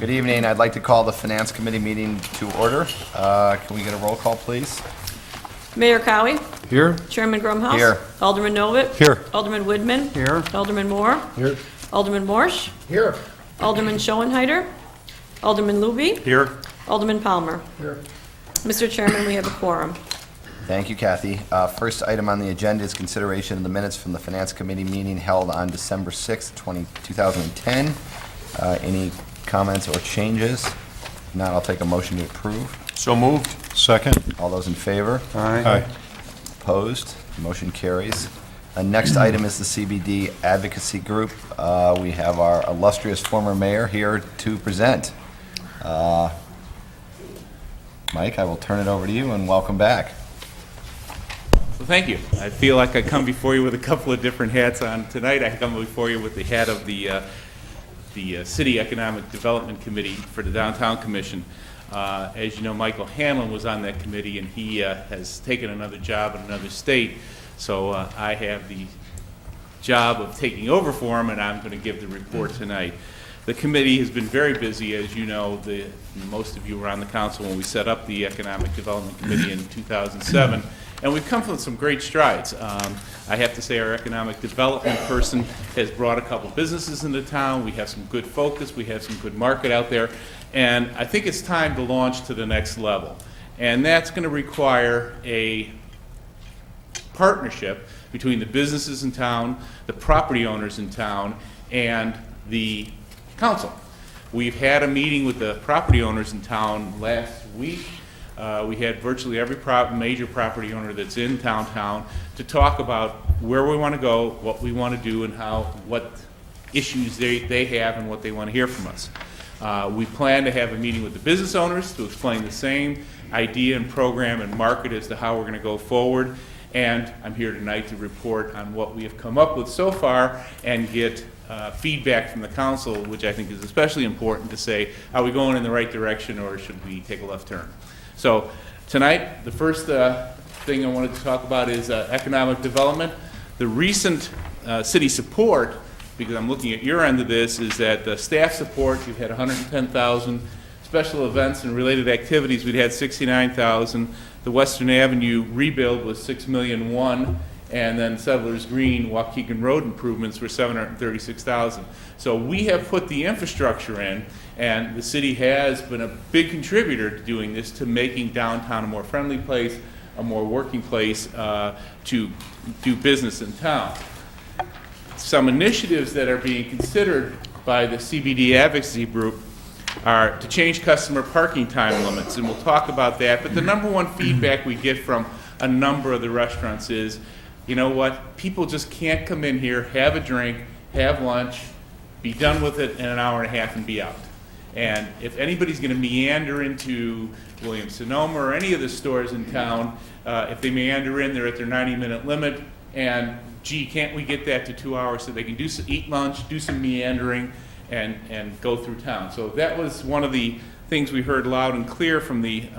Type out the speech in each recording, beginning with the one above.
Good evening. I'd like to call the Finance Committee meeting to order. Can we get a roll call, please? Mayor Cowie. Here. Chairman Grumhouse. Here. Alderman Novit. Here. Alderman Woodman. Here. Alderman Moore. Here. Alderman Morsch. Here. Alderman Schoenhyder. Alderman Luby. Here. Alderman Palmer. Here. Mr. Chairman, we have a quorum. Thank you, Kathy. First item on the agenda is consideration of the minutes from the Finance Committee meeting held on December 6th, 2010. Any comments or changes? If not, I'll take a motion to approve. So moved. Second. All those in favor? Aye. Opposed? Motion carries. Next item is the CBD Advocacy Group. We have our illustrious former mayor here to present. Mike, I will turn it over to you, and welcome back. Well, thank you. I feel like I come before you with a couple of different hats on. Tonight, I come before you with the hat of the City Economic Development Committee for the Downtown Commission. As you know, Michael Hanlon was on that committee, and he has taken another job in another state. So I have the job of taking over for him, and I'm going to give the report tonight. The committee has been very busy. As you know, most of you were on the council when we set up the Economic Development Committee in 2007, and we've come from some great strides. I have to say our economic development person has brought a couple businesses into town. We have some good focus. We have some good market out there, and I think it's time to launch to the next level. And that's going to require a partnership between the businesses in town, the property owners in town, and the council. We've had a meeting with the property owners in town last week. We had virtually every major property owner that's in town to talk about where we want to go, what we want to do, and what issues they have and what they want to hear from us. We plan to have a meeting with the business owners to explain the same idea and program and market as to how we're going to go forward. And I'm here tonight to report on what we have come up with so far and get feedback from the council, which I think is especially important to say, are we going in the right direction or should we take a left turn? So tonight, the first thing I wanted to talk about is economic development. The recent city support, because I'm looking at your end of this, is that the staff support, you've had 110,000. Special events and related activities, we'd had 69,000. The Western Avenue rebuild was $6.1 million, and then Settlers Green, Waukegan Road improvements were $736,000. So we have put the infrastructure in, and the city has been a big contributor to doing this, to making downtown a more friendly place, a more working place to do business in town. Some initiatives that are being considered by the CBD Advocacy Group are to change customer parking time limits, and we'll talk about that. But the number one feedback we get from a number of the restaurants is, you know what, people just can't come in here, have a drink, have lunch, be done with it in an hour and a half and be out. And if anybody's going to meander into Williams-Sonoma or any of the stores in town, if they meander in, they're at their 90-minute limit, and gee, can't we get that to 2 hours so they can eat lunch, do some meandering, and go through town. So that was one of the things we heard loud and clear from the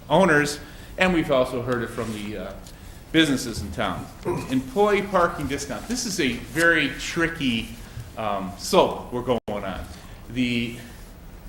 owners, and we've also heard it from the businesses in town. Employee parking discount. This is a very tricky slope we're going on. The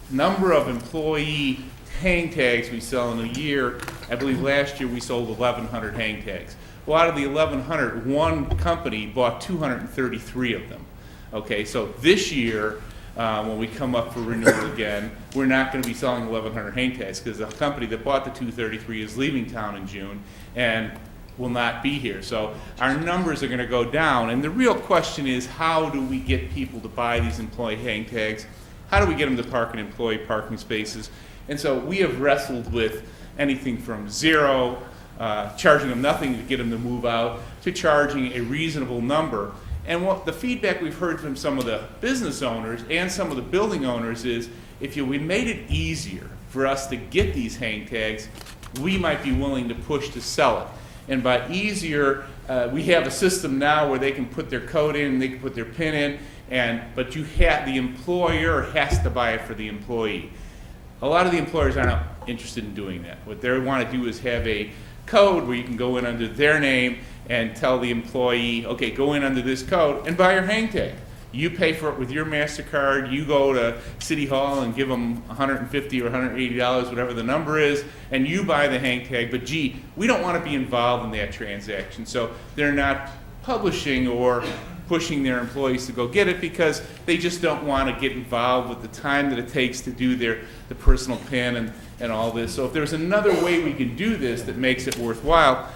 number of employee hang tags we sell in a year, I believe last year we sold 1,100 hang tags. Well, out of the 1,100, one company bought 233 of them. Okay, so this year, when we come up for renewal again, we're not going to be selling 1,100 hang tags because the company that bought the 233 is leaving town in June and will not be here. So our numbers are going to go down. And the real question is, how do we get people to buy these employee hang tags? How do we get them to park in employee parking spaces? And so we have wrestled with anything from zero, charging them nothing to get them to move out, to charging a reasonable number. And what the feedback we've heard from some of the business owners and some of the building owners is, if we made it easier for us to get these hang tags, we might be willing to push to sell it. And by easier, we have a system now where they can put their code in, they can put their PIN in, but the employer has to buy it for the employee. A lot of the employers aren't interested in doing that. What they want to do is have a code where you can go in under their name and tell the employee, okay, go in under this code and buy your hang tag. You pay for it with your MasterCard, you go to City Hall and give them $150 or $180, whatever the number is, and you buy the hang tag, but gee, we don't want to be involved in that transaction. So they're not publishing or pushing their employees to go get it because they just don't want to get involved with the time that it takes to do the personal PIN and all this. So if there's another way we can do this that makes it worthwhile,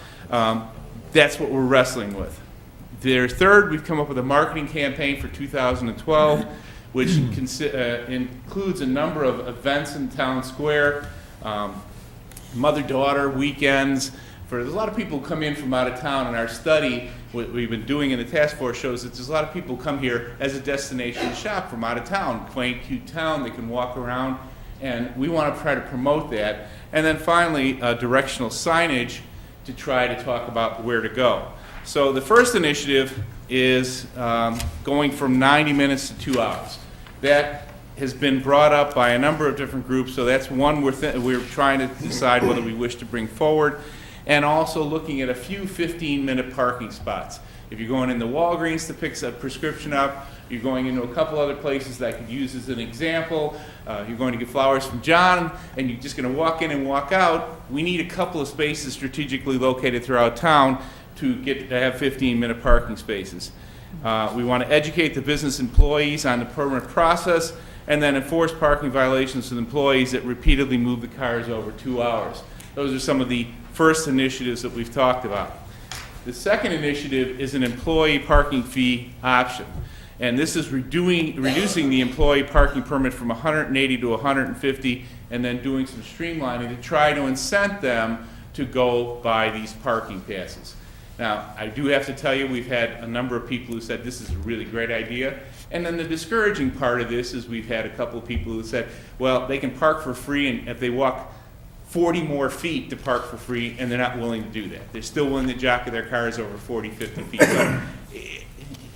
that's what we're wrestling with. Third, we've come up with a marketing campaign for 2012, which includes a number of events in Town Square, mother-daughter weekends. There's a lot of people who come in from out of town, and our study, what we've been doing in the task force, shows that there's a lot of people who come here as a destination to shop from out of town. Quaint, cute town, they can walk around, and we want to try to promote that. And then finally, directional signage to try to talk about where to go. So the first initiative is going from 90 minutes to 2 hours. That has been brought up by a number of different groups, so that's one we're trying to decide whether we wish to bring forward, and also looking at a few 15-minute parking spots. If you're going into Walgreens to pick a prescription up, you're going into a couple other places that I could use as an example, you're going to get flowers from John, and you're just going to walk in and walk out, we need a couple of spaces strategically located throughout town to have 15-minute parking spaces. We want to educate the business employees on the permit process and then enforce parking violations with employees that repeatedly move the cars over 2 hours. Those are some of the first initiatives that we've talked about. The second initiative is an employee parking fee option. And this is reducing the employee parking permit from 180 to 150 and then doing some streamlining to try to incent them to go buy these parking passes. Now, I do have to tell you, we've had a number of people who said this is a really great idea. And then the discouraging part of this is we've had a couple of people who said, well, they can park for free, and if they walk 40 more feet to park for free, and they're not willing to do that. They're still willing to jockey their cars over 40, 50 feet. So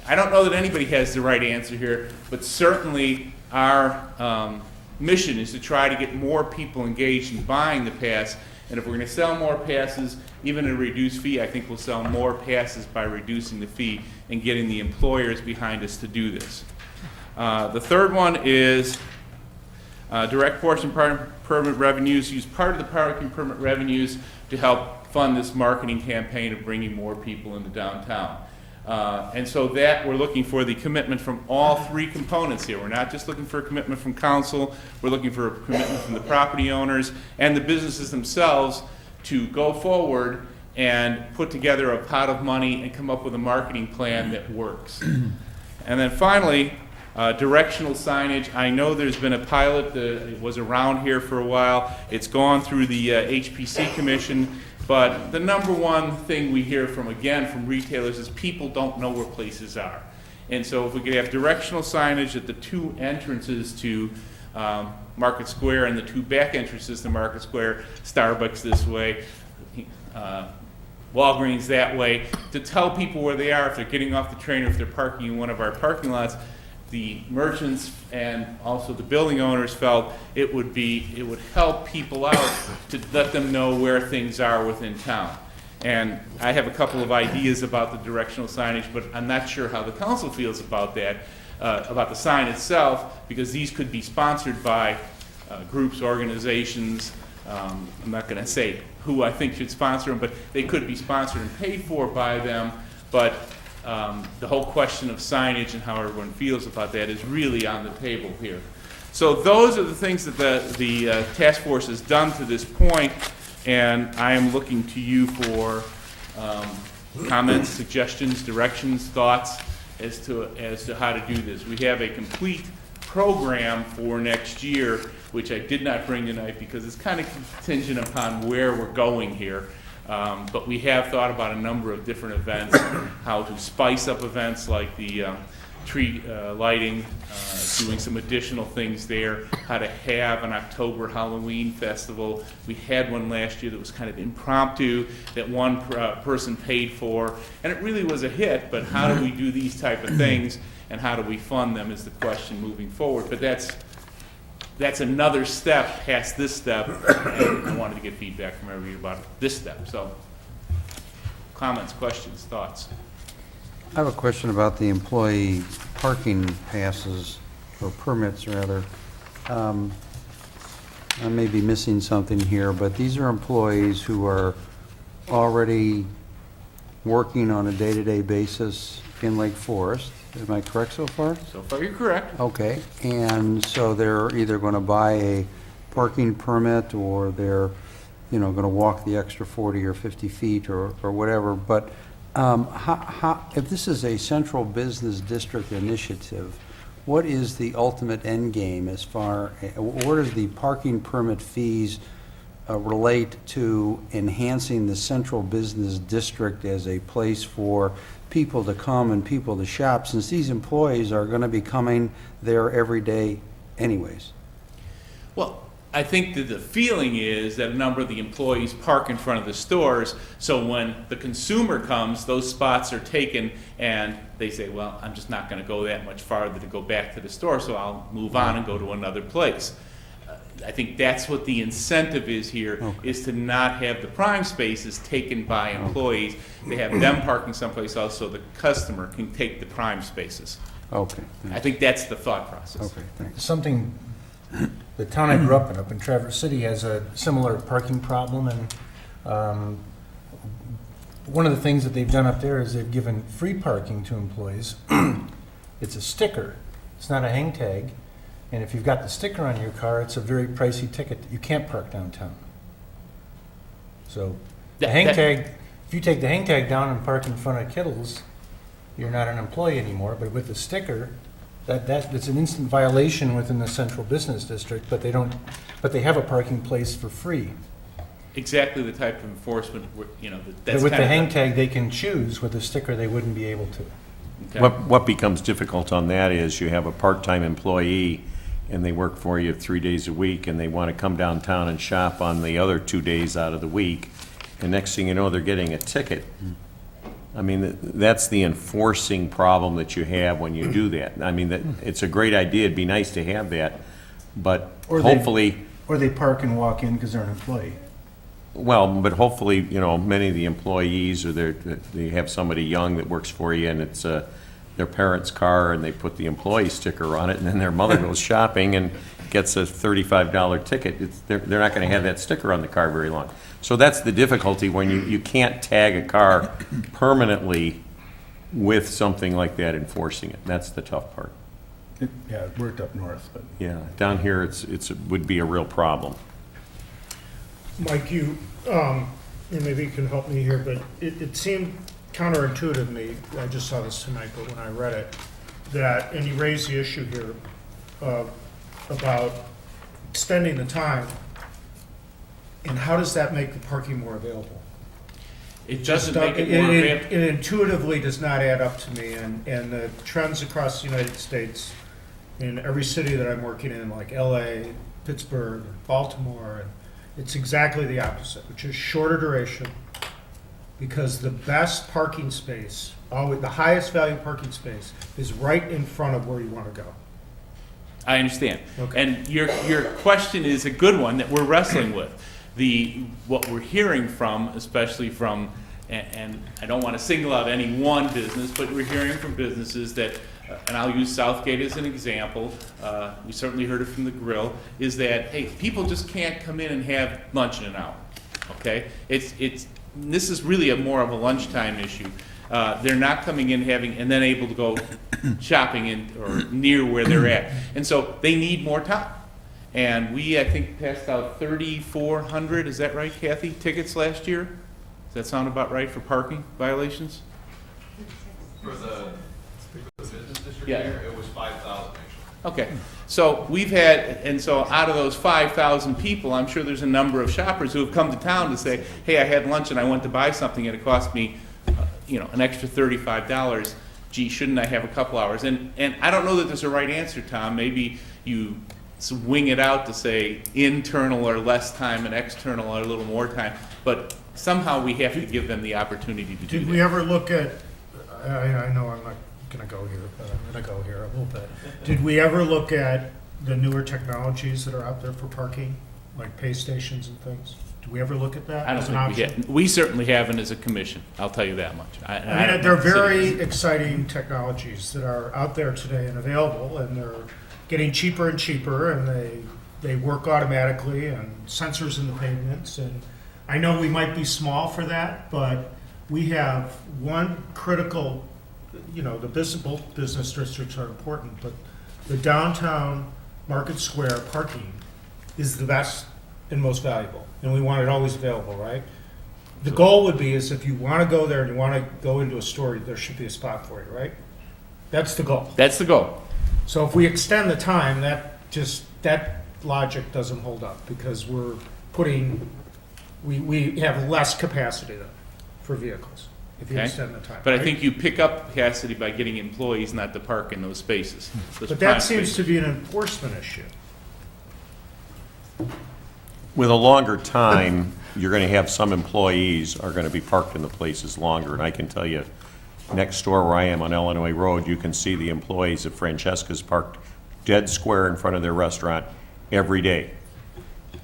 I don't know that anybody has the right answer here, but certainly our mission is to try to get more people engaged in buying the pass. And if we're going to sell more passes, even at a reduced fee, I think we'll sell more passes by reducing the fee and getting the employers behind us to do this. The third one is direct portion permit revenues. Use part of the parking permit revenues to help fund this marketing campaign of bringing more people into downtown. And so that we're looking for the commitment from all three components here. We're not just looking for a commitment from council, we're looking for a commitment from the property owners and the businesses themselves to go forward and put together a pot of money and come up with a marketing plan that works. And then finally, directional signage. I know there's been a pilot that was around here for a while. It's gone through the HPC Commission. But the number one thing we hear from retailers is people don't know where places are. And so if we could have directional signage at the two entrances to Market Square and the two back entrances to Market Square, Starbucks this way, Walgreens that way, to tell people where they are if they're getting off the train or if they're parking in one of our parking lots, the merchants and also the building owners felt it would help people out to let them know where things are within town. And I have a couple of ideas about the directional signage, but I'm not sure how the council feels about that, about the sign itself, because these could be sponsored by groups, organizations. I'm not going to say who I think should sponsor them, but they could be sponsored and paid for by them. But the whole question of signage and how everyone feels about that is really on the table here. So those are the things that the task force has done to this point, and I am looking to you for comments, suggestions, directions, thoughts as to how to do this. We have a complete program for next year, which I did not bring tonight because it's kind of contingent upon where we're going here. But we have thought about a number of different events, how to spice up events like the tree lighting, doing some additional things there, how to have an October Halloween festival. We had one last year that was kind of impromptu that one person paid for, and it really was a hit, but how do we do these type of things and how do we fund them is the question moving forward. But that's another step past this step, and I wanted to get feedback from everybody about this step. So, comments, questions, thoughts? I have a question about the employee parking passes, or permits rather, I may be missing something here, but these are employees who are already working on a day-to-day basis in Lake Forest. Am I correct so far? So far, you're correct. Okay, and so they're either going to buy a parking permit, or they're, going to walk the extra 40 or 50 feet or whatever, but if this is a central business district initiative, what is the ultimate end game as far, where does the parking permit fees relate to enhancing the central business district as a place for people to come and people to shop, since these employees are going to be coming there every day anyways? Well, I think that the feeling is that a number of the employees park in front of the stores, so when the consumer comes, those spots are taken, and they say, well, I'm just not going to go that much farther to go back to the store, so I'll move on and go to another place. I think that's what the incentive is here, is to not have the prime spaces taken by employees, to have them parking someplace else so the customer can take the prime spaces. Okay, I think that's the thought process. okay, thanks. Something, the town I grew up in Traverse City, has a similar parking problem, and one of the things that they've done up there is they've given free parking to employees. It's a sticker, it's not a hang tag, and if you've got the sticker on your car, it's a very pricey ticket. You can't park downtown. So the hang tag, if you take the hang tag down and park in front of Kittles, you're not an employee anymore, but with the sticker, that's an instant violation within the central business district, but they have a parking place for free. Exactly the type of enforcement, that's But with kind the of hang tag, they can choose. With a sticker, they wouldn't be able to. Okay. What becomes difficult on that is you have a part-time employee and they work for you 3 days a week, and they want to come downtown and shop on the other 2 days out of the week, and next thing you know, they're getting a ticket. I mean, that's the enforcing problem that you have when you do that. I mean, it's a great idea, it'd be nice to have that, but Or they- hopefully, Or they park and walk in because they're an employee. well, but hopefully, many of the employees, or they have somebody young that works for you, and it's their parents' car, and they put the employee sticker on it, and then their mother goes shopping and gets a $35 ticket. They're not going to have that sticker on the car very long. So that's the difficulty when you can't tag a car permanently with something like that enforcing it. That's the tough part. Yeah, it worked up north, but. Yeah, down here, it would be a real problem. Mike, you maybe you can help me here, but it seemed counterintuitive to me, I just saw this tonight, but when I read it, and you raised the issue here about extending the time, and how does that make the parking more available? It doesn't make it more available. It intuitively does not add up to me, and the trends across the United States, in every city that I'm working in, like LA, Pittsburgh, Baltimore, and it's exactly the opposite, which is shorter duration, because the best parking space, always the highest value parking space, is right in front of where you want to go. I understand. Okay. And your question is a good one that we're wrestling with. What we're hearing from, especially from, and I don't want to single out any one business, but we're hearing from businesses that, and I'll use Southgate as an example, we certainly heard it from the Grill, is that, hey, people just can't come in and have lunch in an hour, okay? This is really more of a lunchtime issue. They're not coming in and then able to go shopping or near where they're at. And so they need more time. And we, I think, passed out 3,400, is that right, Kathy, tickets last year? Does that sound about right for parking violations? For the business district Yeah. here, it was 5,000 actually. Okay, so so out of those 5,000 people, I'm sure there's a number of shoppers who have come to town to say, hey, I had lunch and I went to buy something and it cost me, an extra $35. Gee, shouldn't I have a couple hours? And I don't know that there's a right answer, Tom. Maybe you wing it out to say internal or less time and external or a little more time, but somehow we have to give them the opportunity to do Did we that. ever look at, I know I'm not going to go here, but I'm going to go here a little bit. Did we ever look at the newer technologies that are out there for parking, like pay stations and things? Do we ever look at that I don't as an think we option? had, we certainly haven't as a commission, I'll tell you that much. I don't mean, know they're if the city very is. exciting technologies that are out there today and available, and they're getting cheaper and cheaper, and they work automatically, and sensors in the pavements, and I know we might be small for that, but we have one critical, the both business districts are important, but the downtown Market Square parking is the best and most valuable, and we want it always available, right? The goal would be is if you want to go there and you want to go into a store, there should be a spot for you, right? That's the goal. That's the goal. So if we extend the time, that logic doesn't hold up, because we have less capacity then for vehicles if you Okay. extend the time. But I right? think you pick up capacity by getting employees not to park in those spaces. those But prime that seems spaces. to be an enforcement issue. With a longer time, you're going to have some employees are going to be parked in the places longer. And I can tell you, next door where I am on Illinois Road, you can see the employees of Francesca's parked dead square in front of their restaurant every day.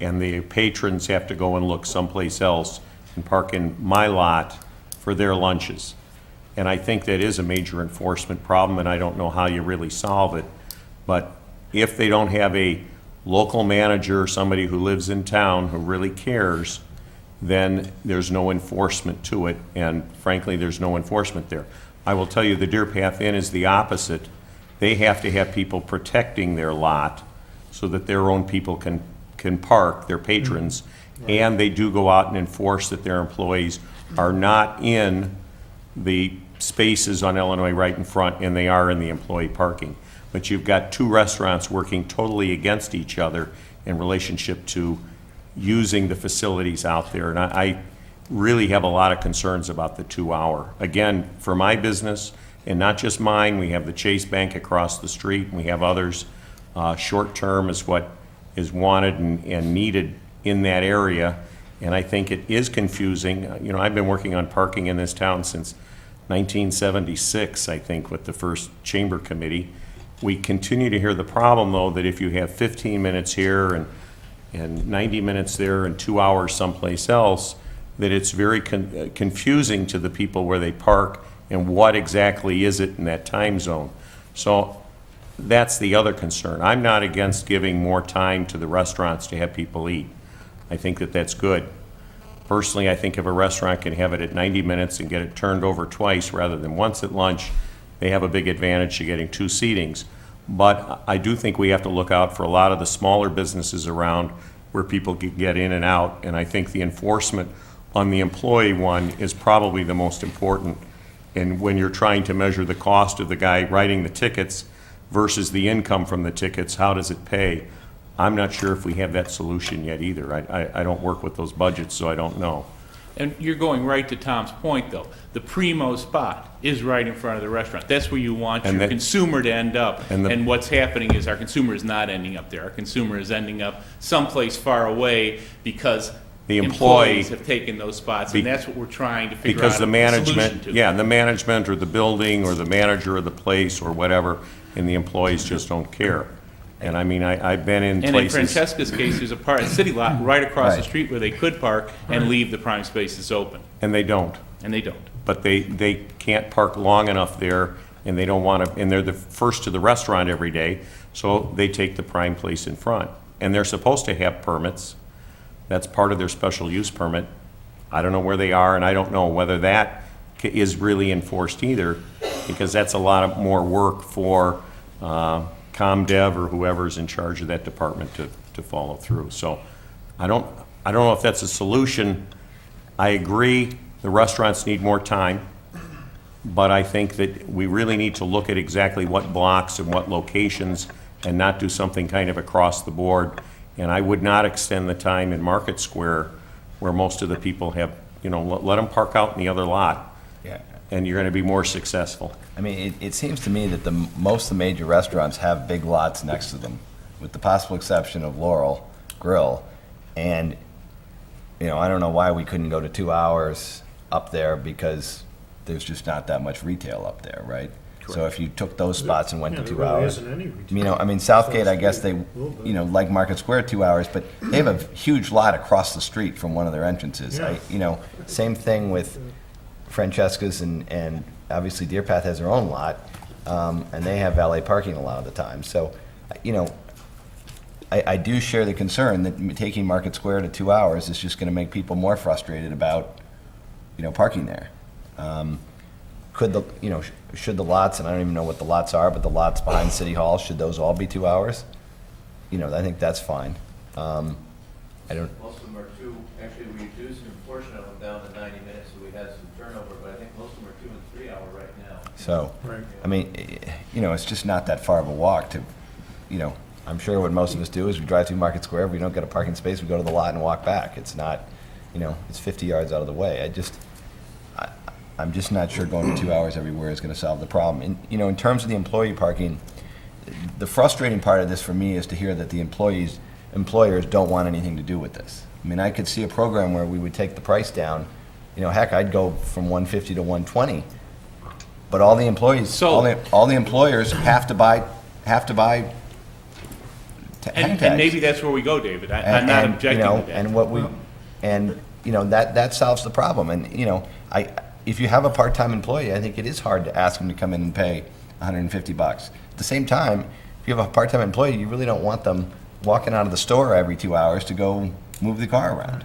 And the patrons have to go and look someplace else and park in my lot for their lunches. And I think that is a major enforcement problem, and I don't know how you really solve it. But if they don't have a local manager, somebody who lives in town who really cares, then there's no enforcement to it, and frankly, there's no enforcement there. I will tell you, the Deer Path Inn is the opposite. They have to have people protecting their lot so that their own people can park, their patrons, and they do go out and enforce that their employees are not in the spaces on Illinois right in front, and they are in the employee parking. But you've got two restaurants working totally against each other in relationship to using the facilities out there. And I really have a lot of concerns about the 2-hour. Again, for my business, and not just mine, we have the Chase Bank across the street, and we have others. Short-term is what is wanted and needed in that area, and I think it is confusing. I've been working on parking in this town since 1976, I think, with the first chamber committee. We continue to hear the problem, though, that if you have 15 minutes here and 90 minutes there and 2 hours someplace else, that it's very confusing to the people where they park and what exactly is it in that time zone. So that's the other concern. I'm not against giving more time to the restaurants to have people eat. I think that that's good. Personally, I think if a restaurant can have it at 90 minutes and get it turned over twice rather than once at lunch, they have a big advantage to getting 2 seatings. But I do think we have to look out for a lot of the smaller businesses around where people can get in and out, and I think the enforcement on the employee one is probably the most important. And when you're trying to measure the cost of the guy writing the tickets versus the income from the tickets, how does it pay? I'm not sure if we have that solution yet either. I don't work with those budgets, so I don't know. And you're going right to Tom's point, though. The primo spot is right in front of the restaurant. That's where you want And your that- consumer to end up. And the- And what's happening is our consumer is not ending up there. Our consumer is ending up someplace far away because The employee- employees have taken those spots, Be- and that's what we're trying to figure Because out the a solution management, to. yeah, the management or the building or the manager of the place or whatever, and the employees just don't care. And I mean, I've been in And in places. Francesca's case, there's a city lot right across the Right. street where they could park and leave the prime spaces open, And they don't. and they don't. But they can't park long enough there, and they don't want to, and they're the first to the restaurant every day, so they take the prime place in front. And they're supposed to have permits. That's part of their special use permit. I don't know where they are, and I don't know whether that is really enforced either, because that's a lot of more work for ComDev or whoever's in charge of that department to follow through. So I don't know if that's a solution. I agree, the restaurants need more time, but I think that we really need to look at exactly what blocks and what locations and not do something kind of across the board. And I would not extend the time in Market Square where most of the people have, let them park out in the other lot, Yeah. and you're going to be more successful. I mean, it seems to me that most of the major restaurants have big lots next to them, with the possible exception of Laurel Grill. And, I don't know why we couldn't go to 2 hours up there, because there's just not that much retail up there, right? So if you took those spots and went to Yeah, 2 there really hours. isn't any retail. You know, I mean, Southgate, I guess they, Little bit. you know, like Market Square, 2 hours, but they have a huge lot across the street from one of their entrances. Yeah. You know, same thing with Francesca's and obviously Deer Path has their own lot, and they have valet parking a lot of the time. So, you know, I do share the concern that taking Market Square to 2 hours is just gonna make people more frustrated about, you know, parking there. Could the, you know, should the lots, and I don't even know what the lots are, but the lots behind City Hall, should those all be 2 hours? You know, I think that's fine. I don't, Most of them are two, actually, we reduced a portion of them down to 90 minutes, so we had some turnover, but I think most of them are 2 and 3 hour right now. so, Right. I mean, you know, it's just not that far of a walk to, you know, I'm sure what most of us do is we drive through Market Square, if we don't get a parking space, we go to the lot and walk back. It's not, you know, it's 50 yards out of the way. I'm just not sure going to 2 hours everywhere is going to solve the problem. And, you know, in terms of the employee parking, the frustrating part of this for me is to hear that the employers don't want anything to do with this. I mean, I could see a program where we would take the price down, you know, heck, I'd go from 150 to 120, but all the employees, So- all the employers have to buy hang tags. And maybe that's where we go, David. I'm not And, objecting you know, to that. and what we, and, you know, that solves the problem. And, you know, if you have a part-time employee, I think it is hard to ask them to come in and pay $150. At the same time, if you have a part-time employee, you really don't want them walking out of the store every 2 hours to go move the car around.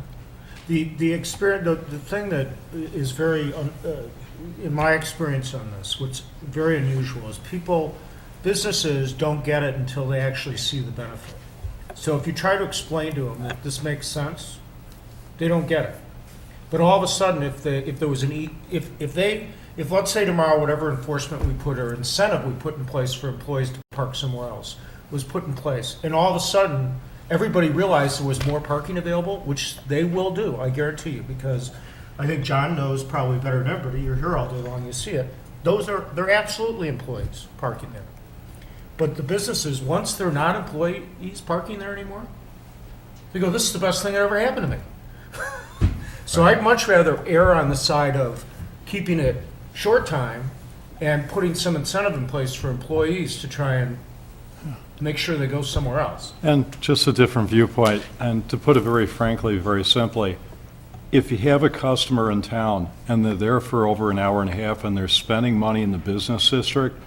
The experience, the thing that is very, in my experience on this, what's very unusual is businesses don't get it until they actually see the benefit. So if you try to explain to them that this makes sense, they don't get it. But all of a sudden, if there was if let's say tomorrow, whatever enforcement we put or incentive we put in place for employees to park somewhere else was put in place, and all of a sudden, everybody realized there was more parking available, which they will do, I guarantee you, because I think John knows probably better than everybody, you're here all day long, you see it. They're absolutely employees parking there. But the businesses, once they're not employees parking there anymore, they go, this is the best thing that ever happened to me. So I'd much rather err on the side of keeping it short time and putting some incentive in place for employees to try and make sure they go somewhere else. And just a different viewpoint, and to put it very frankly, very simply, if you have a customer in town and they're there for over an hour and a half and they're spending money in the business district,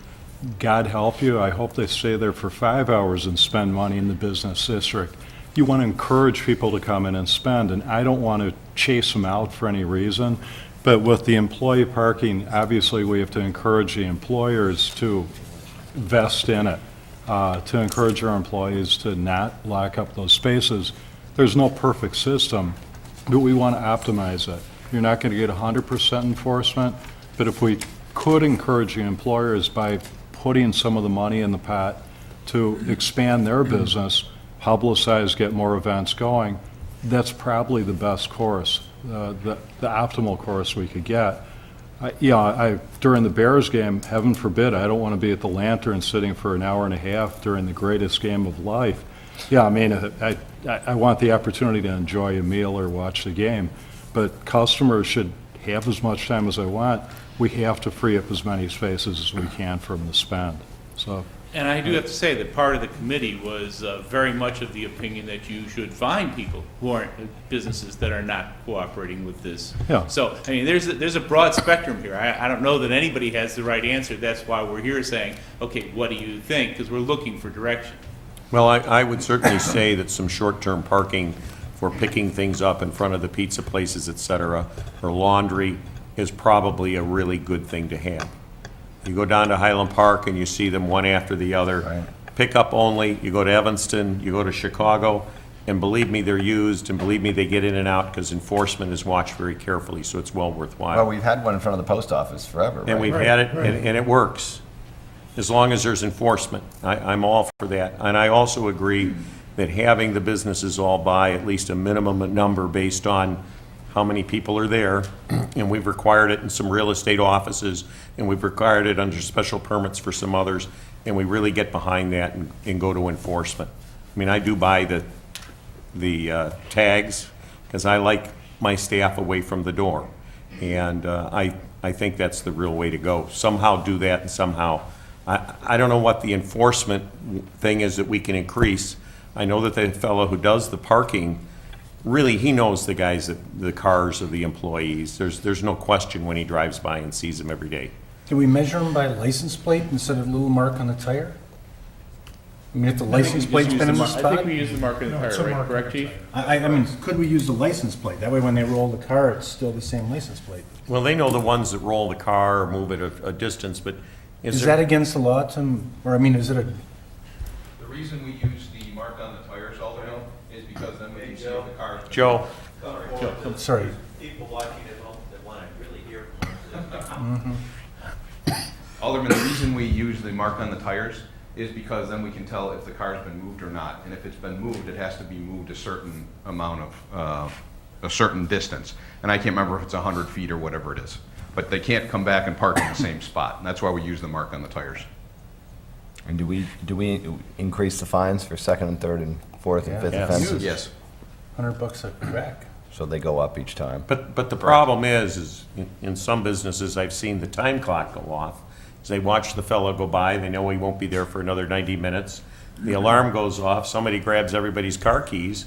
God help you, I hope they stay there for 5 hours and spend money in the business district. You want to encourage people to come in and spend, and I don't want to chase them out for any reason. But with the employee parking, obviously, we have to encourage the employers to invest in it, to encourage our employees to not lock up those spaces. There's no perfect system, but we want to optimize it. You're not going to get 100% enforcement, but if we could encourage the employers by putting some of the money in the pot to expand their business, publicize, get more events going, that's probably the best course, the optimal course we could get. During the Bears game, heaven forbid, I don't want to be at the Lantern sitting for an hour and a half during the greatest game of life. Yeah, I mean, I want the opportunity to enjoy a meal or watch the game, but customers should have as much time as they want. We have to free up as many spaces as we can for them to spend, so. And I do have to say that part of the committee was very much of the opinion that you should find people who aren't, businesses that are not cooperating with this. Yeah. So, I mean, there's a broad spectrum here. I don't know that anybody has the right answer. That's why we're here saying, okay, what do you think? Because we're looking for direction. Well, I would certainly say that some short-term parking for picking things up in front of the pizza places, et cetera, or laundry is probably a really good thing to have. You go down to Highland Park and you see them one after the other. Right. Pickup only, you go to Evanston, you go to Chicago, and believe me, they're used, and believe me, they get in and out because enforcement is watched very carefully, so it's well worthwhile. Well, we've had one in front of the post office forever, right? And we've had it, and it works, as long as there's enforcement. I'm all for that. And I also agree that having the businesses all buy at least a minimum number based on how many people are there, and we've required it in some real estate offices, and we've required it under special permits for some others, and we really get behind that and go to enforcement. I mean, I do buy the tags, because I like my staff away from the door. And I I think that's the real way to go. Somehow do that and somehow, I don't know what the enforcement thing is that we can increase. I know that the fellow who does the parking, really, he knows the guys, the cars of the employees. There's no question when he drives by and sees them every day. Can we measure them by license plate instead of a little mark on the tire? I mean, if the license plate's been in the I think spot? we use the mark in the No, it's tire, a right? mark in Correct, the chief? I mean, could we use the license plate? That way when they roll the car, it's still the same license plate. Well, they know the ones that roll the car or move it a distance, but Is that against the law to, or I mean, is it a, The reason we use the mark on the tires, Alderman, is because then we can see if the car's. been- Joe, I'm sorry. People watching at home that want to really hear from us. Alderman, the reason we use the mark on the tires is because then we can tell if the car's been moved or not. And if it's been moved, it has to be moved a certain amount of, a certain distance. And I can't remember if it's 100 feet or whatever it is. But they can't come back and park in the same spot. And that's why we use the mark on the tires. And do we increase the fines for second and third and fourth and fifth Yes. offenses? Yes. $100 a crack? So they go up each time? but the problem is in some businesses, I've seen the time clock go off. As they watch the fellow go by, they know he won't be there for another 90 minutes. The alarm goes off, somebody grabs everybody's car keys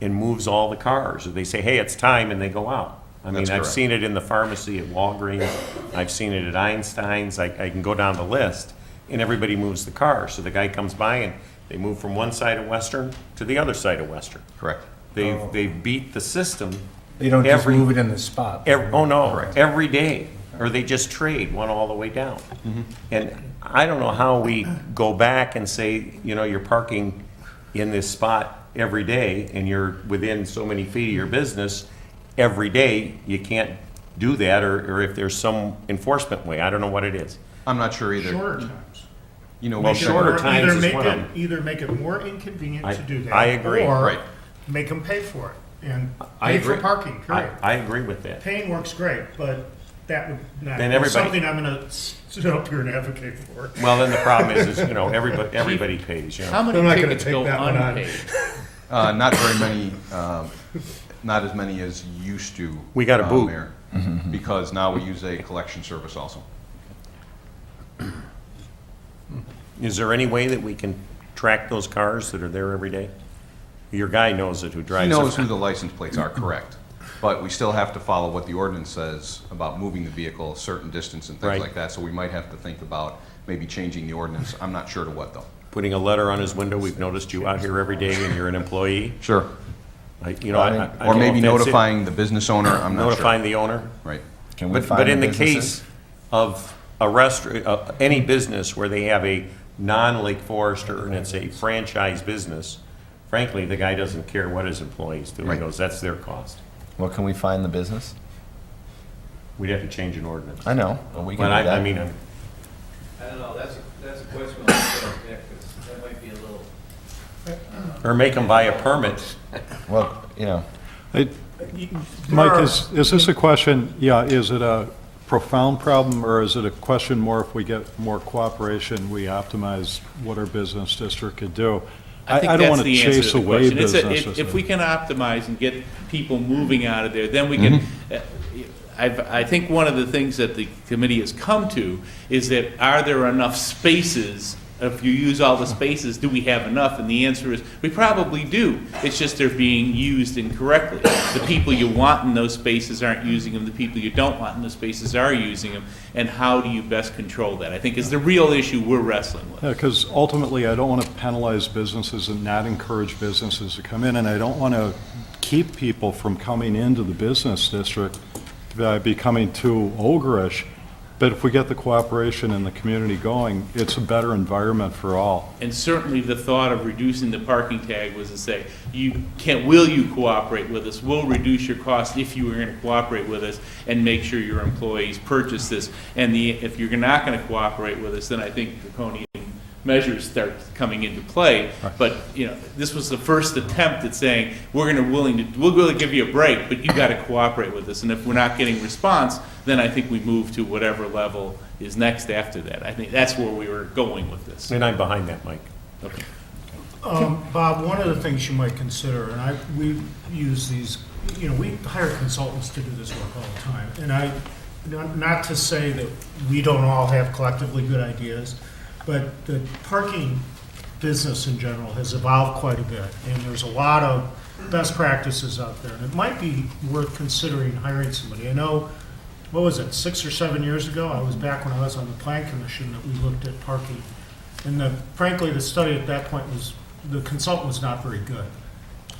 and moves all the cars. Or they say, hey, it's time, and they go out. I mean, That's I've correct. seen it in the pharmacy at Walgreens, I've seen it at Einstein's, I can go down the list, and everybody moves the car. So the guy comes by and they move from one side of Western to the other side of Western. Correct. They've beat the system. They don't just Every- move it in the spot? Oh, no, Correct. every day, or they just trade one all the way down. And I don't know how we go back and say, you know, you're parking in this spot every day, and you're within so many feet of your business every day, you can't do that, or if there's some enforcement way, I don't know what it is. I'm not sure either. Shorter times. You know, Well, we should- shorter Or times either is make one it- of them. Either make it more inconvenient I- to do that. I agree. Or Right. make them pay for it, and I pay for agree. parking, period. I agree with that. Paying works great, but that would not Then be everybody- something I'm gonna sit up here and advocate for. Well, then the problem is, you know, everybody pays, you know. How many I'm not gonna tickets take go that one on. unpaid? Not very many, not as many as used to. We got a boot. Mayor, because now we use a collection service also. Is there any way that we can track those cars that are there every day? Your guy knows it, who He drives knows it. who the license plates are, correct. But we still have to follow what the ordinance says about moving the vehicle a certain distance and Right. things like that. So we might have to think about maybe changing the ordinance. I'm not sure to what, though. Putting a letter on his window, we've noticed you out here every day and you're an employee. Sure. You know, I Or don't maybe know if that's it. notifying the business owner, I'm not sure. Notifying the owner. Right. Can we But find in the businesses? case of a restaurant, any business where they have a non-Lake Forester and it's a franchise business, frankly, the guy doesn't care what his employees do. He Right. goes, that's their cost. Well, can we find the business? We'd have to change an ordinance. I know, but we can But do that. I mean, I don't know, that's a question I'll ask Nick, because that might be a little, or make them buy a permit. Well, you know, Mike, is this a question, yeah, is it a profound problem, or is it a question more if we get more cooperation, we optimize what our business district could do? I think don't that's want to the answer chase to the away question. businesses. If we can optimize and get people moving out of there, then we can, I think one of the things that the committee has come to is that are there enough spaces? If you use all the spaces, do we have enough? And the answer is, we probably do. It's just they're being used incorrectly. The people you want in those spaces aren't using them, the people you don't want in those spaces are using them, and how do you best control that, I think is the real issue we're wrestling with. Yeah, because ultimately, I don't want to penalize businesses and not encourage businesses to come in, and I don't want to keep people from coming into the business district by becoming too ogreish. But if we get the cooperation and the community going, it's a better environment for all. And certainly the thought of reducing the parking tag was to say, will you cooperate with us? We'll reduce your cost if you are going to cooperate with us and make sure your employees purchase this. And if you're not going to cooperate with us, then I think draconian measures start coming into play. But, you know, this was the first attempt at saying, we'll really give you a break, but you got to cooperate with us. And if we're not getting response, then I think we move to whatever level is next after that. I think that's where we were going with this. And I'm behind that, Mike. Okay. Bob, one of the things you might consider, and we use these, you know, we hire consultants to do this work all the time, and not to say that we don't all have collectively good ideas, but the parking business in general has evolved quite a bit, and there's a lot of best practices out there, and it might be worth considering hiring somebody. I know, what was it, 6 or 7 years ago? I was back when I was on the Plan Commission that we looked at parking. And frankly, the study at that point was, the consultant was not very good.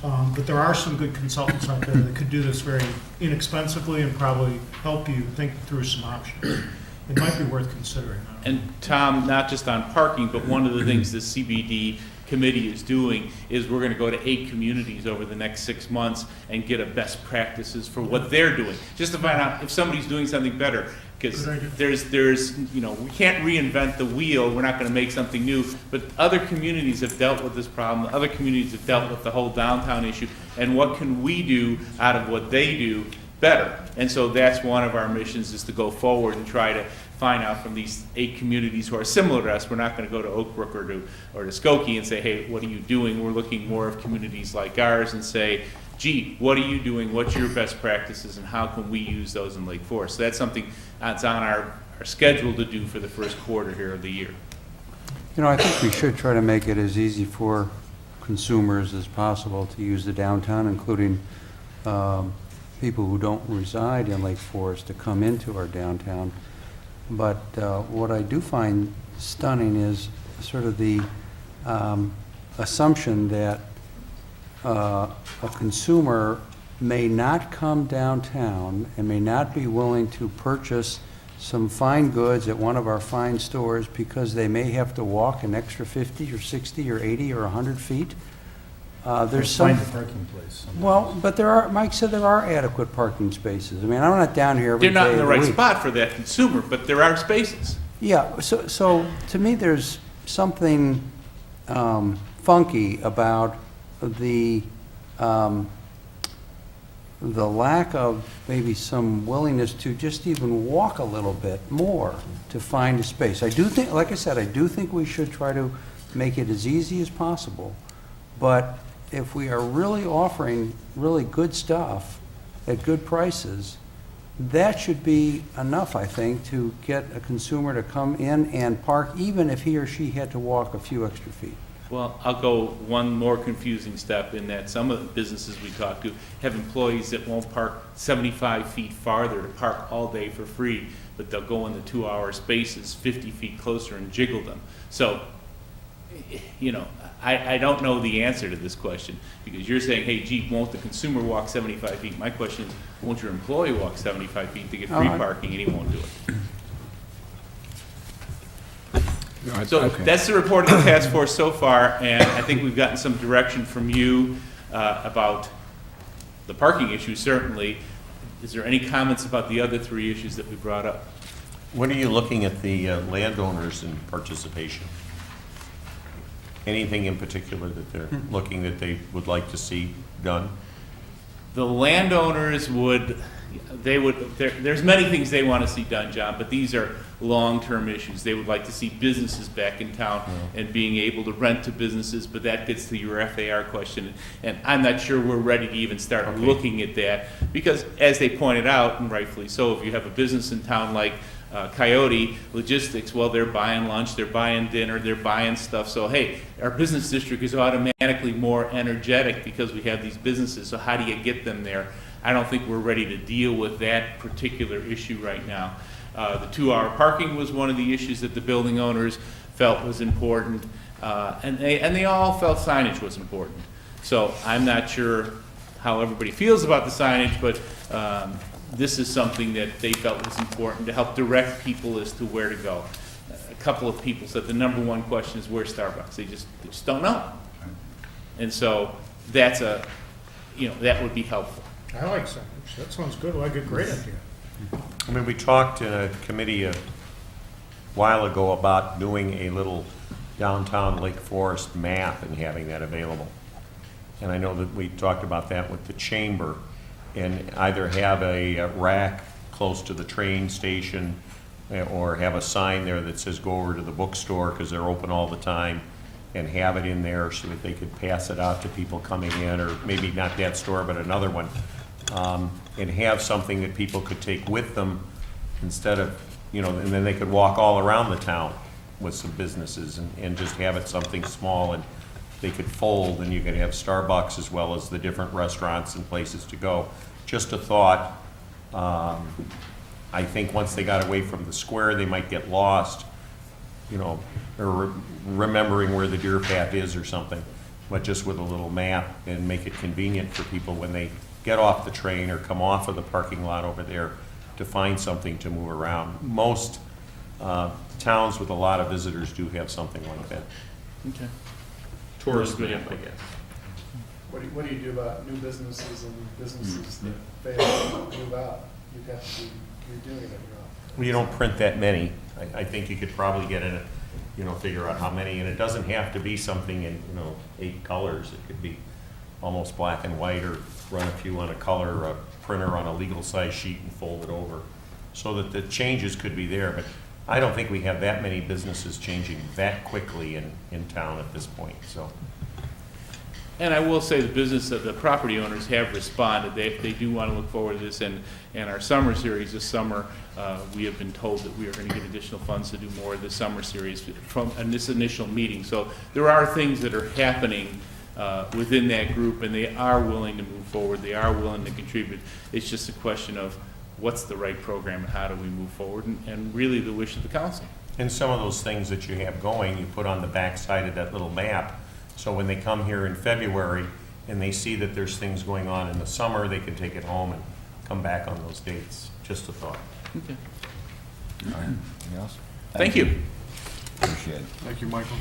But there are some good consultants out there that could do this very inexpensively and probably help you think through some options. It might be worth considering. And Tom, not just on parking, but one of the things the CBD committee is doing is we're going to go to 8 communities over the next 6 months and get a best practices for what they're doing, just to find out if somebody's doing something better. Because there's, you know, we can't reinvent the wheel, we're not going to make something new, but other communities have dealt with this problem, other communities have dealt with the whole downtown issue, and what can we do out of what they do better? And so that's one of our missions, is to go forward and try to find out from these 8 communities who are similar to us. We're not going to go to Oak Brook or to Skokie and say, hey, what are you doing? We're looking more of communities like ours and say, gee, what are you doing? What's your best practices, and how can we use those in Lake Forest? So that's something that's on our schedule to do for the first quarter here of the year. You know, I think we should try to make it as easy for consumers as possible to use the downtown, including people who don't reside in Lake Forest to come into our downtown. But what I do find stunning is sort of the assumption that a consumer may not come downtown and may not be willing to purchase some fine goods at one of our fine stores because they may have to walk an extra 50 or 60 or 80 or 100 feet. There's some... Find a parking place. Well, but there are, Mike said there are adequate parking spaces. I mean, I'm not down here every day They're not in the of the right week. spot for that consumer, but there are spaces. Yeah, so to me, there's something funky about the lack of maybe some willingness to just even walk a little bit more to find a space. I do think, like I said, I do think we should try to make it as easy as possible. But if we are really offering really good stuff at good prices, that should be enough, I think, to get a consumer to come in and park, even if he or she had to walk a few extra feet. Well, I'll go one more confusing step in that some of the businesses we talk to have employees that won't park 75 feet farther to park all day for free, but they'll go in the 2-hour spaces 50 feet closer and jiggle them. So, you know, I don't know the answer to this question, because you're saying, hey, gee, won't the consumer walk 75 feet? My question is, won't your employee walk 75 feet to get free parking, and he won't do it? So that's the report of the task force so far, and I think we've gotten some direction from you about the parking issue, certainly. Is there any comments about the other 3 issues that we brought up? When are you looking at the landowners in participation? Anything in particular that they're looking that they would like to see done? The landowners there's many things they want to see done, John, but these are long-term issues. They would like to see businesses back in town and being able to rent to businesses, but that gets to your FAR question. And I'm not sure we're ready to even start looking at that, because as they pointed out, and rightfully so, if you have a business in town like Coyote Logistics, well, they're buying lunch, they're buying dinner, they're buying stuff. So, hey, our business district is automatically more energetic because we have these businesses. So how do you get them there? I don't think we're ready to deal with that particular issue right now. The 2-hour parking was one of the issues that the building owners felt was important, and they all felt signage was important. So I'm not sure how everybody feels about the signage, but this is something that they felt was important to help direct people as to where to go. A couple of people said the number one question is where's Starbucks? They just don't know. And so that's that would be helpful. I like signage. That sounds good, like a great idea. I mean, we talked in a committee a while ago about doing a little downtown Lake Forest map and having that available. And I know that we talked about that with the chamber, and either have a rack close to the train station or have a sign there that says go over to the bookstore because they're open all the time, and have it in there so that they could pass it out to people coming in, or maybe not that store but another one, and have something that people could take with them instead of, you know, and then they could walk all around the town with some businesses and just have it something small, and they could fold, and you could have Starbucks as well as the different restaurants and places to go. Just a thought. I think once they got away from the square, they might get lost, you know, or remembering where the deer path is or something, but just with a little map and make it convenient for people when they get off the train or come off of the parking lot over there to find something to move around. Most towns with a lot of visitors do have something like that. Okay. Tourist map, I guess. What do you do about new businesses and businesses that fail to move out? You'd have to be, you're doing it every office. Well, you don't print that many. I think you could probably get in, you know, figure out how many, and it doesn't have to be something in, you know, 8 colors. It could be almost black and white, or run a few on a color, a printer on a legal size sheet and fold it over, so that the changes could be there. But I don't think we have that many businesses changing that quickly in town at this point, so. And I will say the property owners have responded. They do want to look forward to this, and our summer series this summer, we have been told that we are going to get additional funds to do more of the summer series from this initial meeting. So there are things that are happening within that group, and they are willing to move forward. They are willing to contribute. It's just a question of what's the right program and how do we move forward, and really the wish of the council. And some of those things that you have going, you put on the back side of that little map. So when they come here in February and they see that there's things going on in the summer, they can take it home and come back on those dates. Just a thought. Okay. All right, anything else? Thank you. Appreciate it. Thank you, Michael.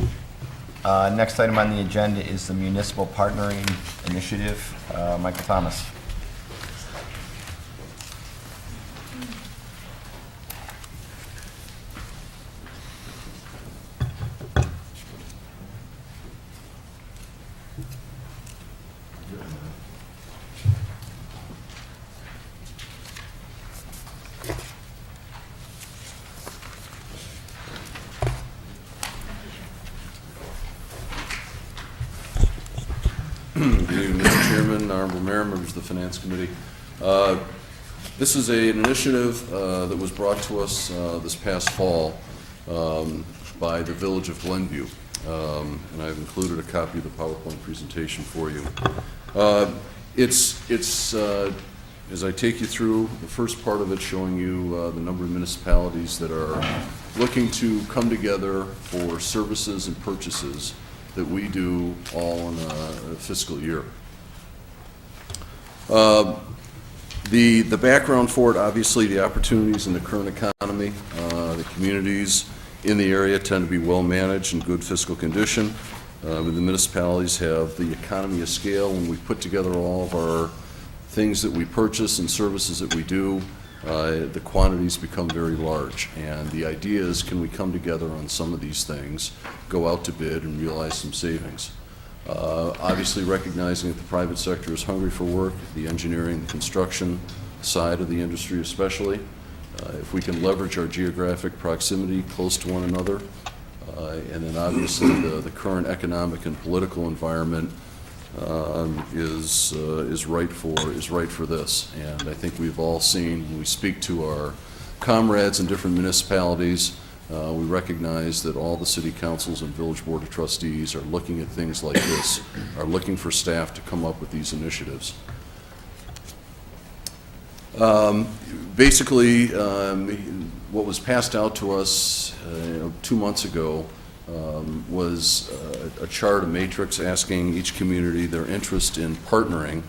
Next item on the agenda is the Municipal Partnering Initiative. Michael Thomas. Good evening, Mr. Chairman, Honorable Mayor, members of the Finance Committee. This is an initiative that was brought to us this past fall by the Village of Glenview, and I've included a copy of the PowerPoint presentation for you. It's as I take you through the first part of it, showing you the number of municipalities that are looking to come together for services and purchases that we do all in a fiscal year. The background for it, obviously, the opportunities in the current economy. The communities in the area tend to be well-managed and good fiscal condition. The municipalities have the economy of scale. When we put together all of our things that we purchase and services that we do, the quantities become very large. And the idea is, can we come together on some of these things, go out to bid, and realize some savings? Obviously recognizing that the private sector is hungry for work, the engineering, the construction side of the industry especially. If we can leverage our geographic proximity close to one another, and then obviously the current economic and political environment is right for this. And I think we've all seen, when we speak to our comrades in different municipalities, we recognize that all the city councils and village board of trustees are looking at things like this, are looking for staff to come up with these initiatives. Basically, what was passed out to us 2 months ago was a chart, a matrix, asking each community their interest in partnering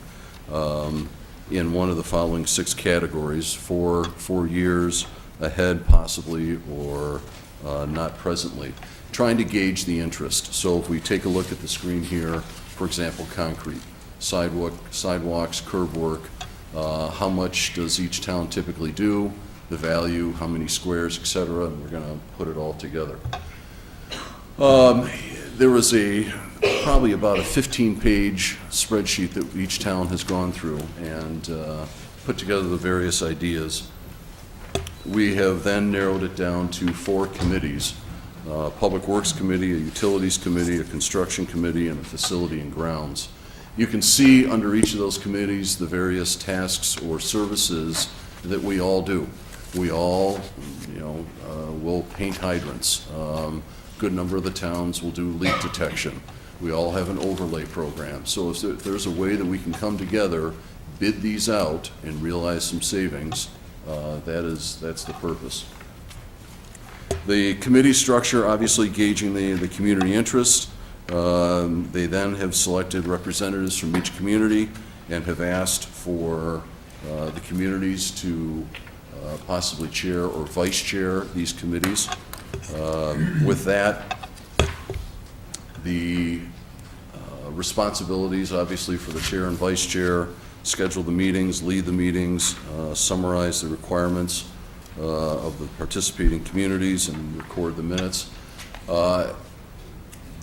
in one of the following 6 categories for years ahead possibly, or not presently, trying to gauge the interest. So if we take a look at the screen here, for example, concrete, sidewalks, curb work, how much does each town typically do, the value, how many squares, et cetera, and we're going to put it all together. There was probably about a 15-page spreadsheet that each town has gone through and put together the various ideas. We have then narrowed it down to 4 committees: Public Works Committee, a Utilities Committee, a Construction Committee, and a Facility and Grounds. You can see under each of those committees the various tasks or services that we all do. We all, will paint hydrants. Good number of the towns will do leak detection. We all have an overlay program. So if there's a way that we can come together, bid these out, and realize some savings, that's the purpose. The committee structure, obviously gauging the community interest. They then have selected representatives from each community and have asked for the communities to possibly chair or vice chair these committees. With that, the responsibilities, obviously, for the chair and vice chair: schedule the meetings, lead the meetings, summarize the requirements of the participating communities, and record the minutes.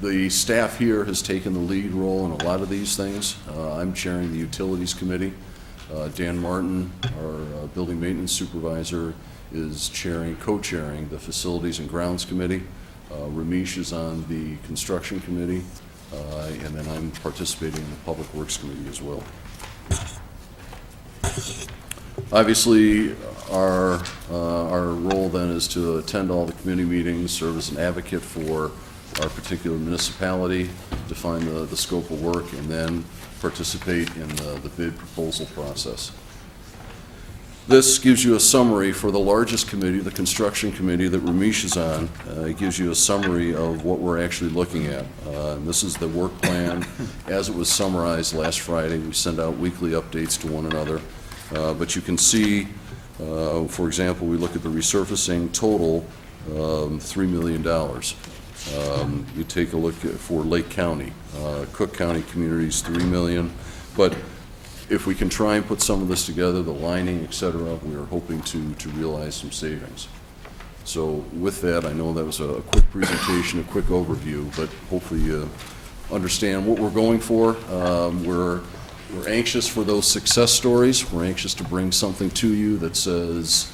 The staff here has taken the lead role in a lot of these things. I'm chairing the Utilities Committee. Dan Martin, our Building Maintenance Supervisor, is co-chairing the Facilities and Grounds Committee. Ramesh is on the Construction Committee, and then I'm participating in the Public Works Committee as well. Obviously, our role then is to attend all the committee meetings, serve as an advocate for our particular municipality, define the scope of work, and then participate in the bid proposal process. This gives you a summary for the largest committee, the Construction Committee that Ramesh is on. It gives you a summary of what we're actually looking at. And this is the work plan as it was summarized last Friday. We send out weekly updates to one another. But you can see, for example, we look at the resurfacing total, $3 million. You take a look for Lake County, Cook County communities, $3 million. But if we can try and put some of this together, the lining, et cetera, we are hoping to realize some savings. So with that, I know that was a quick presentation, a quick overview, but hopefully you understand what we're going for. We're anxious for those success stories. We're anxious to bring something to you that says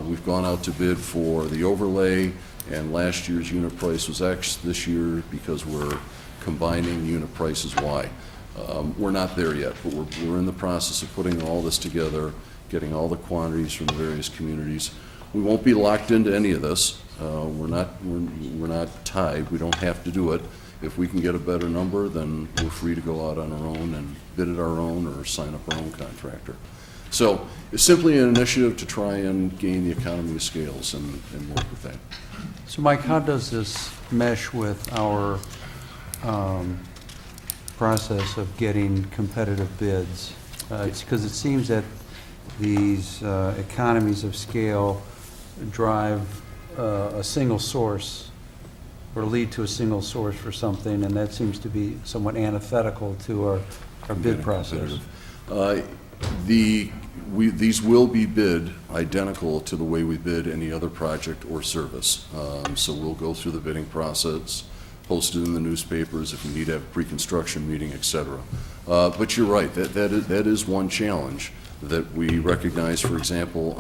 we've gone out to bid for the overlay, and last year's unit price was X. This year, because we're combining unit prices, Y. We're not there yet, but we're in the process of putting all this together, getting all the quantities from the various communities. We won't be locked into any of this. We're not tied. We don't have to do it. If we can get a better number, then we're free to go out on our own and bid it our own or sign up our own contractor. So it's simply an initiative to try and gain the economy of scales and work with that. So Mike, how does this mesh with our process of getting competitive bids? It's because it seems that these economies of scale drive a single source or lead to a single source for something, and that seems to be somewhat antithetical to our bid process. These will be bid identical to the way we bid any other project or service. So we'll go through the bidding process, post it in the newspapers if we need to have a pre-construction meeting, et cetera. But you're right, that is one challenge that we recognize, for example,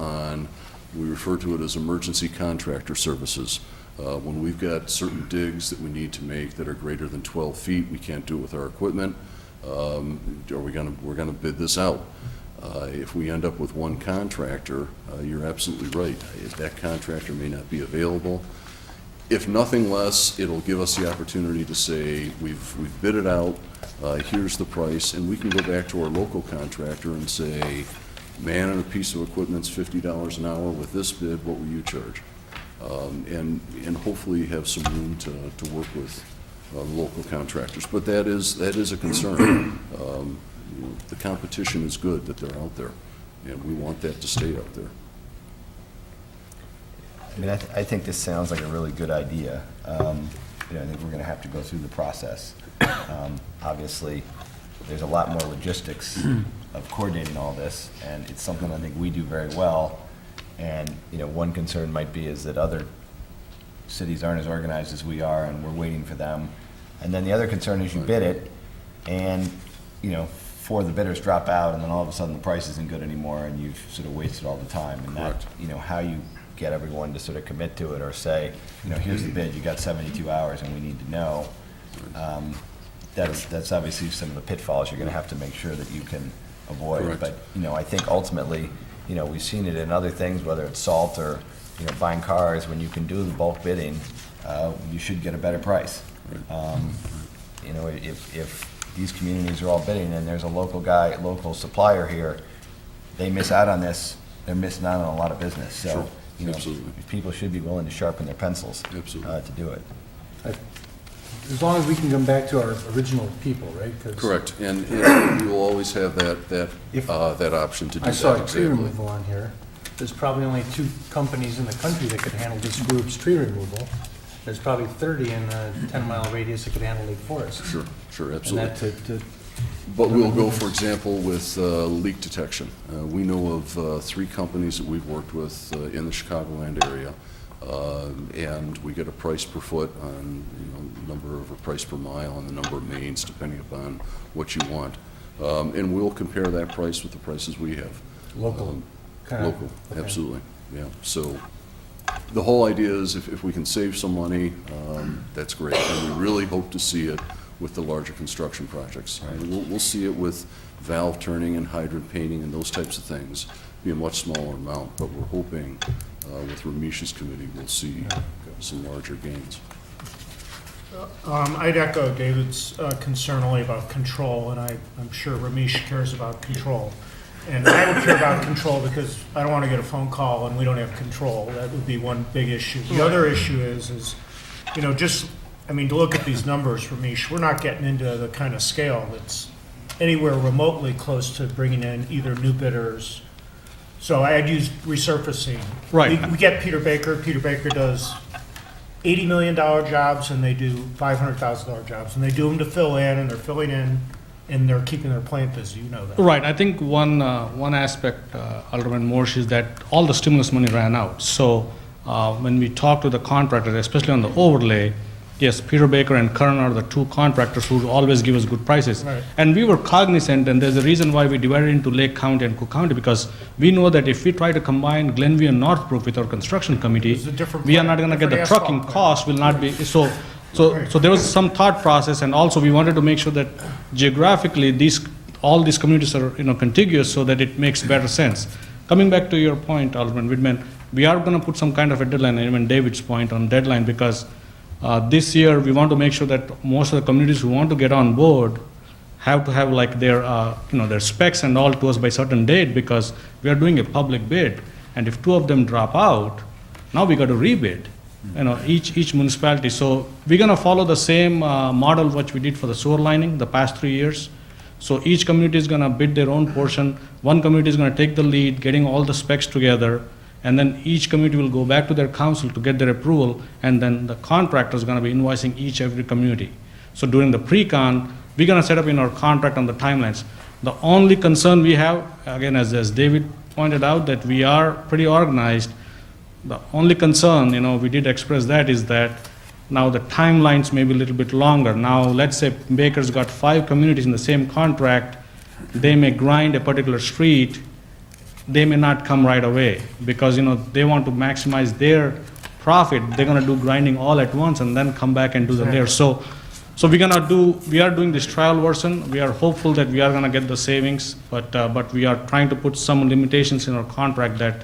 we refer to it as emergency contractor services. When we've got certain digs that we need to make that are greater than 12 feet, we can't do it with our equipment. We're gonna bid this out. If we end up with one contractor, you're absolutely right. That contractor may not be available. If nothing less, it'll give us the opportunity to say, we've bid it out, here's the price, and we can go back to our local contractor and say, man and a piece of equipment's $50 an hour. With this bid, what will you charge? And hopefully have some room to work with local contractors. But that is a concern. The competition is good that they're out there, and we want that to stay out there. I mean, I think this sounds like a really good idea. I think we're going to have to go through the process. Obviously, there's a lot more logistics of coordinating all this, and it's something I think we do very well. And, one concern might be is that other cities aren't as organized as we are, and we're waiting for them. And then the other concern is you bid it, and, 4 of the bidders drop out, and then all of a sudden the price isn't good anymore, and you've sort of wasted all the time. And that, how you get everyone to sort of commit to it or say, here's the bid, you got 72 hours and we need to know. That's obviously some of the pitfalls you're going to have to make sure that you can avoid. Correct. But, I think ultimately, you know, we've seen it in other things, whether it's salt or, you know, buying cars, when you can do the bulk bidding, you should get a better price. You know, if these communities are all bidding and there's a local supplier here, they miss out on this, they're missing out on a lot of business. So, Sure. you know, Absolutely. people should be willing to sharpen their pencils Absolutely. to do it. As long as we can come back to our original people, right? 'Cause Correct, and we will always have that option to do I that. saw tree exactly. removal on here. There's probably only 2 companies in the country that could handle this group's tree removal. There's probably 30 in a 10-mile radius that could handle Lake Forest. Sure, And absolutely. that to But we'll go, for example, with leak detection. We know of 3 companies that we've worked with in the Chicagoland area, and we get a price per foot on, you know, number of, or price per mile and the number of mains, depending upon what you want. And we'll compare that price with the prices we have. local, kind of. Local, absolutely, yeah. So the whole idea is if we can save some money, that's great. And we really hope to see it with the larger construction projects. And we'll see it with valve turning and hydrant painting and those types of things, be a much smaller amount, but we're hoping with Ramesh's committee, we'll see some larger gains. I'd echo David's concern only about control, and I'm sure Ramesh cares about control. And I would care about control because I don't want to get a phone call and we don't have control. That would be one big issue. The other issue is, you know, to look at these numbers, Ramesh, we're not getting into the kind of scale that's anywhere remotely close to bringing in either new bidders. So I'd use resurfacing. Right. We get Peter Baker. Peter Baker does $80 million jobs and they do $500,000 jobs. And they do them to fill in, and they're filling in, and they're keeping their plant busy, you know that. Right, I think one aspect, Alderman Morse, is that all the stimulus money ran out. So when we talk to the contractor, especially on the overlay, yes, Peter Baker and Kern are the 2 contractors who always give us good prices. Right. And we were cognizant, and there's a reason why we divided into Lake County and Cook County, because we know that if we try to combine Glenview and Northbrook with our construction committee, It's a different we are plant, not going to get the different trucking asphalt cost will not be, so there was some thought process, and also we wanted to make sure that geographically all these communities are, you know, contiguous so that it makes better sense. Coming back to your point, Alderman Whitman, we are going to put some kind of a deadline, and even David's point on deadline, because this year we want to make sure that most of the communities who want to get on board have to have like their, their specs and all to us by certain date, because we are doing a public bid, and if 2 of them drop out, now we got to rebid, you know, each municipality. So we're going to follow the same model which we did for the sewer lining the past 3 years. So each community is going to bid their own portion. One community is going to take the lead, getting all the specs together, and then each community will go back to their council to get their approval, and then the contractor is going to be invoicing every community. So during the pre-con, we're going to set up in our contract on the timelines. The only concern we have, again, as David pointed out, that we are pretty organized. The only concern, you know, we did express that, is that now the timelines may be a little bit longer. Now, let's say Baker's got 5 communities in the same contract, they may grind a particular street, they may not come right away, because, you know, they want to maximize their profit. They're gonna do grinding all at once and then come back and do the layer. So we are doing this trial version. We are hopeful that we are gonna get the savings, but we are trying to put some limitations in our contract that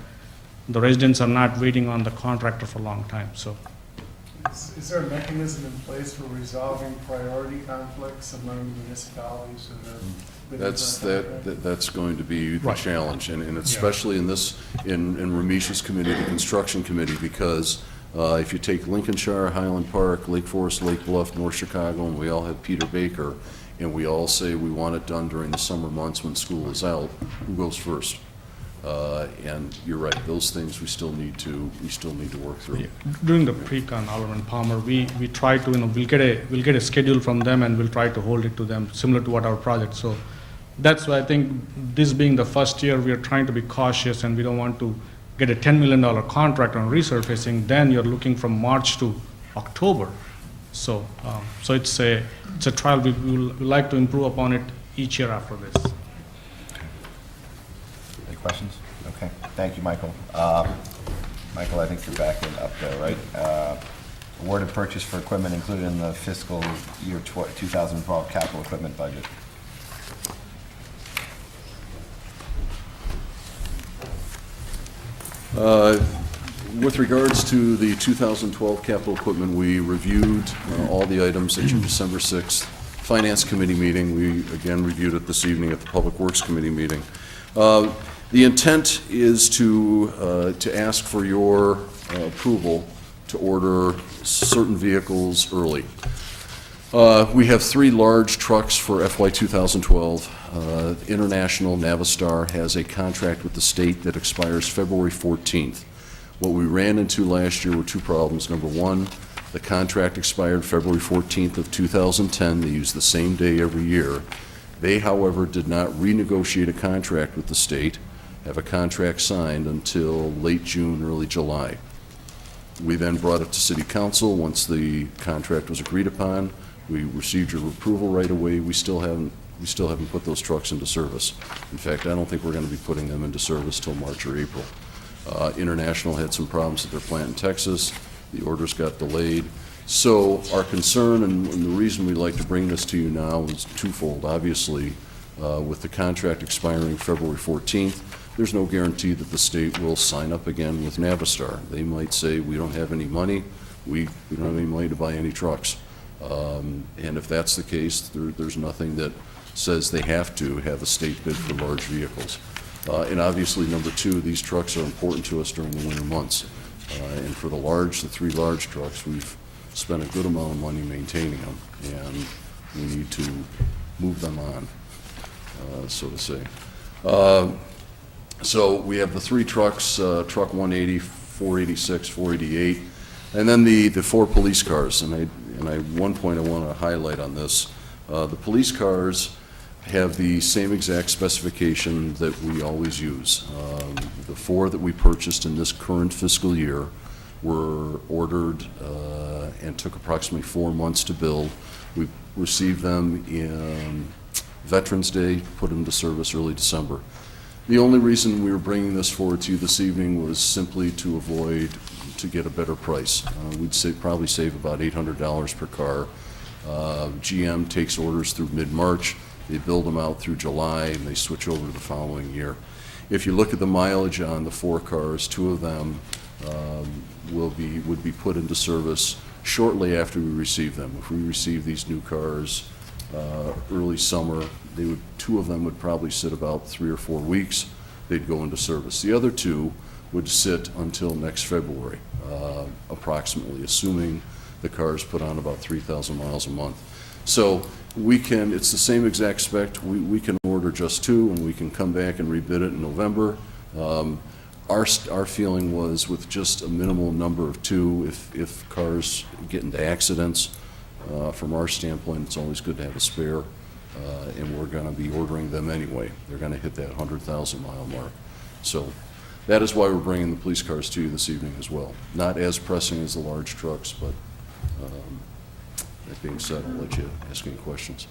the residents are not waiting on the contractor for a long time, so. Is there a mechanism in place for resolving priority conflicts among municipalities and the? That's going to be the Right. challenge, and especially in Ramesh's committee, the construction committee, because if you take Lincolnshire, Highland Park, Lake Forest, Lake Bluff, North Chicago, and we all have Peter Baker, and we all say we want it done during the summer months when school is out, who goes first? And you're right, those things we still need to work through. During the pre-con, Alderman Palmer, we try to, you know, we'll get a schedule from them and we'll try to hold it to them, similar to what our project. So that's why I think this being the first year, we are trying to be cautious, and we don't want to get a $10 million contract on resurfacing, then you're looking from March to October. So it's a trial. We like to improve upon it each year after this. Any questions? Okay, thank you, Michael. Michael, I think you're back up there, right? Awarded purchase for equipment included in the fiscal year 2012 capital equipment budget. With regards to the 2012 capital equipment, we reviewed all the items at your December 6th Finance Committee meeting. We again reviewed it this evening at the Public Works Committee meeting. The intent is to ask for your approval to order certain vehicles early. We have 3 large trucks for FY 2012. International Navistar has a contract with the state that expires February 14th. What we ran into last year were 2 problems. Number 1, the contract expired February 14th of 2010. They use the same day every year. They, however, did not renegotiate a contract with the state, have a contract signed until late June, early July. We then brought it to City Council. Once the contract was agreed upon, we received your approval right away. We still haven't put those trucks into service. In fact, I don't think we're going to be putting them into service till March or April. International had some problems at their plant in Texas. The orders got delayed. So our concern and the reason we'd like to bring this to you now is twofold. Obviously, with the contract expiring February 14th, there's no guarantee that the state will sign up again with Navistar. They might say, we don't have any money, we don't have any money to buy any trucks. And if that's the case, there's nothing that says they have to have a state bid for large vehicles. And obviously, number 2, these trucks are important to us during the winter months. And for the 3 large trucks, we've spent a good amount of money maintaining them, and we need to move them on, so to say. So we have the 3 trucks, truck 180, 486, 488, and then the 4 police cars. And one point I want to highlight on this. The police cars have the same exact specification that we always use. The 4 that we purchased in this current fiscal year were ordered and took approximately 4 months to build. We received them in Veterans Day, put them to service early December. The only reason we were bringing this forward to you this evening was simply to get a better price. We'd probably save about $800 per car. GM takes orders through mid-March. They build them out through July, and they switch over to the following year. If you look at the mileage on the 4 cars, 2 of them would be put into service shortly after we receive them. If we receive these new cars early summer, 2 of them would probably sit about 3 or 4 weeks. They'd go into service. The other 2 would sit until next February, approximately, assuming the cars put on about 3,000 miles a month. So it's the same exact spec. We can order just 2, and we can come back and rebid it in November. Our feeling was with just a minimal number of 2, if cars get into accidents, from our standpoint, it's always good to have a spare, and we're going to be ordering them anyway. They're going to hit that 100,000 mile mark. So that is why we're bringing the police cars to you this evening as well. Not as pressing as the large trucks, but that being said, I'll let you ask any questions.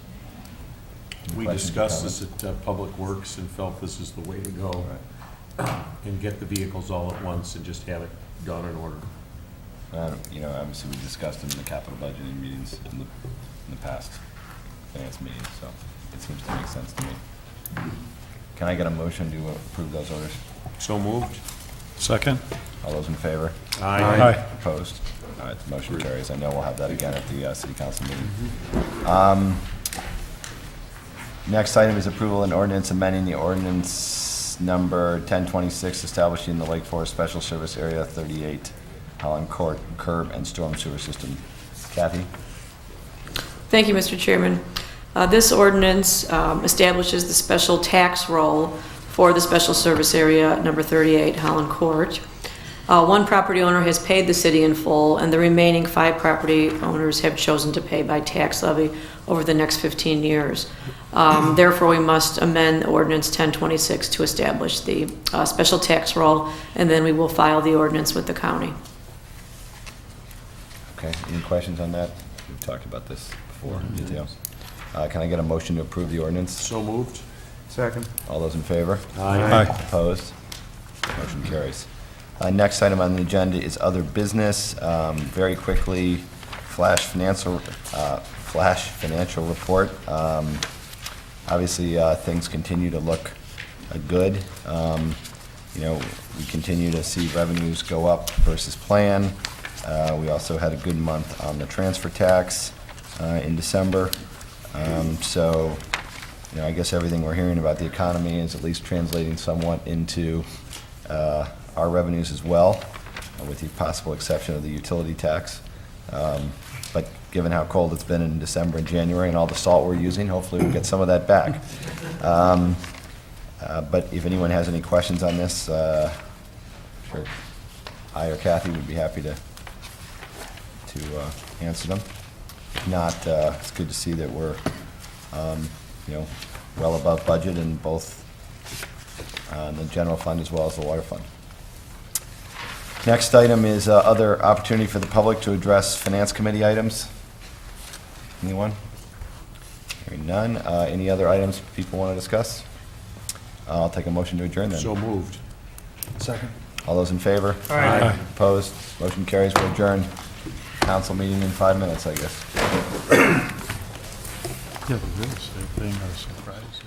We discussed this at Public Works and felt this is the way to go, and get the vehicles all at once and just have it done in order. Obviously, we discussed them in the capital budgeting meetings in the past finance meetings, so it seems to make sense to me. Can I get a motion to approve those orders? So moved. Second? All those in favor? Aye. Opposed? All right, the motion carries. I know we'll have that again at the city council meeting. Next item is approval and ordinance amending the ordinance number 1026, establishing the Lake Forest Special Service Area 38, Holland Court curb and storm sewer system. Kathy? Thank you, Mr. Chairman. This ordinance establishes the special tax roll for the Special Service Area number 38, Holland Court. 1 property owner has paid the city in full, and the remaining 5 property owners have chosen to pay by tax levy over the next 15 years. Therefore, we must amend Ordinance 1026 to establish the special tax roll, and then we will file the ordinance with the county. Okay, any questions on that? We've talked about this before in detail. Can I get a motion to approve the ordinance? So moved. Second. All those in favor? Aye. Opposed? Motion carries. Next item on the agenda is other business. Very quickly, flash financial report. Obviously, things continue to look good. we continue to see revenues go up versus plan. We also had a good month on the transfer tax in December. So, I guess everything we're hearing about the economy is at least translating somewhat into our revenues as well, with the possible exception of the utility tax. But given how cold it's been in December and January and all the salt we're using, hopefully we'll get some of that back. But if anyone has any questions on this, sure, I or Kathy would be happy to answer them. If not, it's good to see that we're, well above budget in both the general fund as well as the water fund. Next item is other opportunity for the public to address finance committee items. Anyone? Hearing none. Any other items people want to discuss? I'll take a motion to adjourn then. So moved. Second. All those in favor? Aye. Opposed? Motion carries. We're adjourned. Council meeting in 5 minutes, I guess. Yeah, the real estate thing, I was surprised.